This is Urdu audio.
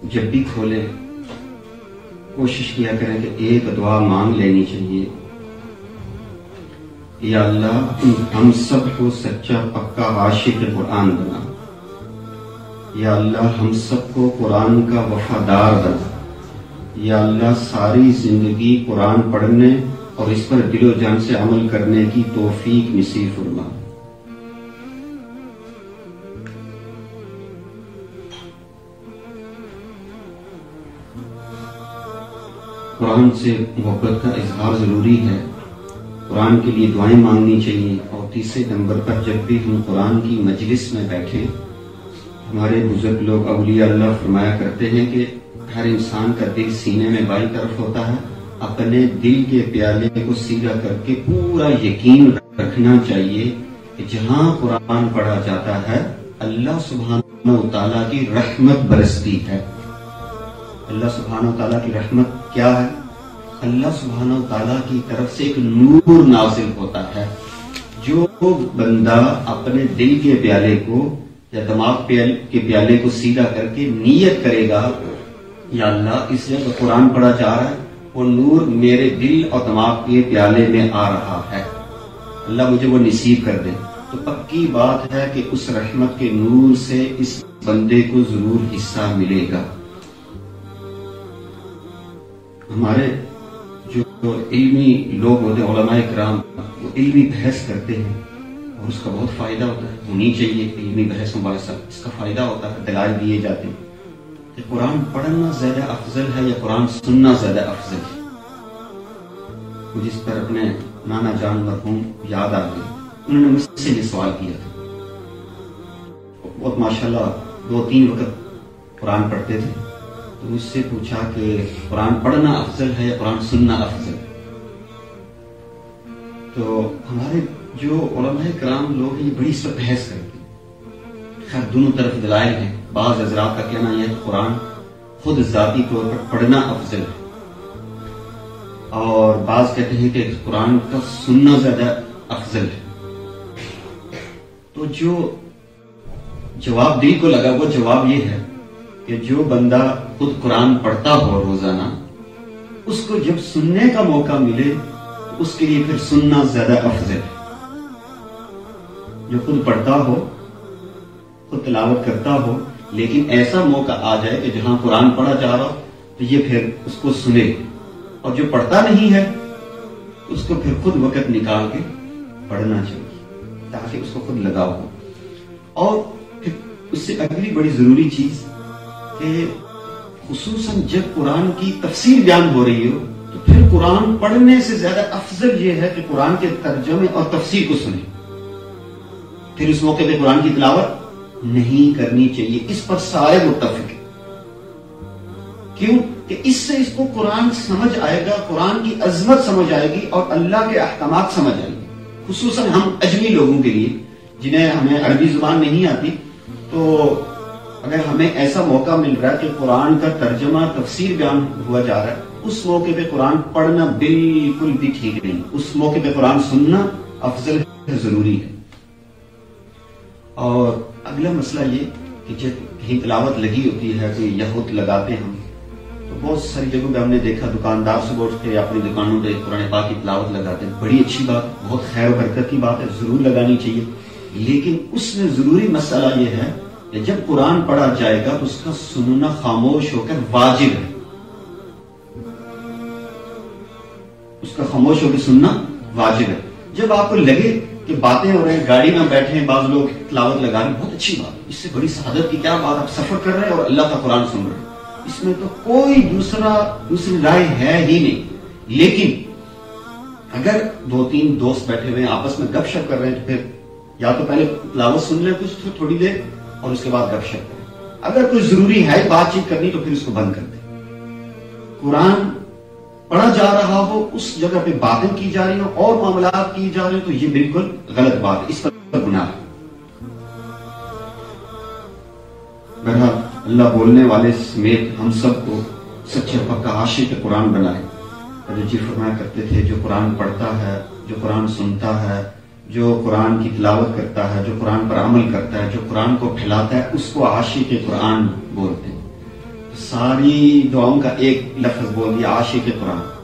جب بھی کھولیں کوشش کیا کریں کہ ایک دعا مانگ لینی چاہیے، یا اللہ ہم سب کو سچا پکا عاشق قرآن بنا، یا اللہ ہم سب کو قرآن کا وفادار بنا، یا اللہ ساری زندگی قرآن پڑھنے اور اس پر دل و جان سے عمل کرنے کی توفیق نصیب فرما۔ قرآن سے محبت کا اظہار ضروری ہے، قرآن کے لیے دعائیں مانگنی چاہیے، اور تیسرے نمبر پر جب بھی ہم قرآن کی مجلس میں بیٹھیں، ہمارے بزرگ لوگ اولیاء اللہ فرمایا کرتے ہیں کہ ہر انسان کا دل سینے میں بائیں طرف ہوتا ہے، اپنے دل کے پیالے کو سیدھا کر کے پورا یقین رکھنا چاہیے کہ جہاں قرآن پڑھا جاتا ہے اللہ سبحانہ و تعالیٰ کی رحمت برستی ہے۔ اللہ سبحانہ و تعالیٰ کی رحمت کیا ہے؟ اللہ سبحانہ و تعالیٰ کی طرف سے ایک نور نازل ہوتا ہے۔ جو بندہ اپنے دل کے پیالے کو یا دماغ کے پیالے کو سیدھا کر کے نیت کرے گا، یا اللہ اس جگہ قرآن پڑھا جا رہا ہے، وہ نور میرے دل اور دماغ کے پیالے میں آ رہا ہے، اللہ مجھے وہ نصیب کر دے، تو پکی بات ہے کہ اس رحمت کے نور سے اس بندے کو ضرور حصہ ملے گا۔ ہمارے جو علمی لوگ ہوتے ہیں، علماء کرام، وہ علمی بحث کرتے ہیں اور اس کا بہت فائدہ ہوتا ہے، ہونی چاہیے علمی بحث مباحثہ، اس کا فائدہ ہوتا ہے، دلائل دیے جاتے ہیں کہ قرآن پڑھنا زیادہ افضل ہے یا قرآن سننا زیادہ افضل ہے۔ مجھے اس پر اپنے نانا جان مرحوم یاد آ گئے، انہوں نے مجھ سے یہ سوال کیا تھا، بہت ماشاءاللہ 2-3 وقت قرآن پڑھتے تھے، تو مجھ سے پوچھا کہ قرآن پڑھنا افضل ہے یا قرآن سننا افضل ہے؟ تو ہمارے جو علماء کرام لوگ ہیں یہ بڑی اس پر بحث کرتے ہیں، خیر دونوں طرف دلائل ہیں۔ بعض حضرات کا کہنا یہ ہے کہ قرآن خود ذاتی طور پر پڑھنا افضل ہے، اور بعض کہتے ہیں کہ قرآن کا سننا زیادہ افضل ہے۔ تو جو جواب دل کو لگا وہ جواب یہ ہے کہ جو بندہ خود قرآن پڑھتا ہو روزانہ، اس کو جب سننے کا موقع ملے تو اس کے لیے پھر سننا زیادہ افضل ہے۔ جو خود پڑھتا ہو، خود تلاوت کرتا ہو، لیکن ایسا موقع آ جائے کہ جہاں قرآن پڑھا جا رہا ہو تو یہ پھر اس کو سنے، اور جو پڑھتا نہیں ہے اس کو پھر خود وقت نکال کے پڑھنا چاہیے تاکہ اس کو خود لگاؤ ہو۔ اور پھر اس سے اگلی بڑی ضروری چیز کہ خصوصاً جب قرآن کی تفسیر بیان ہو رہی ہو تو پھر قرآن پڑھنے سے زیادہ افضل یہ ہے کہ قرآن کے ترجمے اور تفسیر کو سنیں۔ پھر اس موقع پہ قرآن کی تلاوت نہیں کرنی چاہیے، اس پر سارے متفق ہیں۔ کیوں کہ اس سے اس کو قرآن سمجھ آئے گا، قرآن کی عظمت سمجھ آئے گی اور اللہ کے احکامات سمجھ آئیں گے۔ خصوصاً ہم اجمی لوگوں کے لیے جنہیں ہمیں عربی زبان نہیں آتی، تو اگر ہمیں ایسا موقع مل رہا ہے کہ قرآن کا ترجمہ تفسیر بیان ہوا جا رہا ہے، اس موقع پہ قرآن پڑھنا بالکل بھی ٹھیک نہیں، اس موقع پہ قرآن سننا افضل ہے، ضروری ہے۔ اور اگلا مسئلہ یہ کہ جب کہیں تلاوت لگی ہوتی ہے، کوئی یہود لگاتے ہیں ہم، تو بہت ساری جگہوں پہ ہم نے دیکھا دکاندار صبح اٹھ کے اپنی دکانوں پہ قرآن پاک کی تلاوت لگاتے ہیں، بڑی اچھی بات، بہت خیر و برکت کی بات ہے، ضرور لگانی چاہیے، لیکن اس میں ضروری مسئلہ یہ ہے کہ جب قرآن پڑھا جائے گا تو اس کا سننا خاموش ہو کر واجب ہے، اس کا خاموش ہو کے سننا واجب ہے۔ جب آپ کو لگے کہ باتیں ہو رہے ہیں، گاڑی میں بیٹھے ہیں، بعض لوگ تلاوت لگا رہے ہیں، بہت اچھی بات، اس سے بڑی سعادت کی کیا بات، آپ سفر کر رہے ہیں اور اللہ کا قرآن سن رہے ہیں، اس میں تو کوئی دوسری رائے ہے ہی نہیں۔ لیکن اگر 2-3 دوست بیٹھے ہوئے ہیں، آپس میں گپ شپ کر رہے ہیں، تو پھر یا تو پہلے تلاوت سن لیں کچھ تھوڑی دیر اور اس کے بعد گپ شپ کریں۔ اگر کوئی ضروری ہے بات چیت کرنی تو پھر اس کو بند کر دیں۔ قرآن پڑھا جا رہا ہو، اس جگہ پہ باتیں کی جا رہی ہوں اور معاملات کی جا رہے ہیں، تو یہ بالکل غلط بات ہے، اس پر گناہ ہے۔ بہرحال اللہ بولنے والے سمیت ہم سب کو سچے پکا عاشق قرآن بنائے۔ حضرت جی فرمایا کرتے تھے جو قرآن پڑھتا ہے، جو قرآن سنتا ہے، جو قرآن کی تلاوت کرتا ہے، جو قرآن پر عمل کرتا ہے، جو قرآن کو پھیلاتا ہے، اس کو عاشق قرآن بولتے ہیں۔ ساری دعاؤں کا ایک لفظ بول دیا، عاشق قرآن.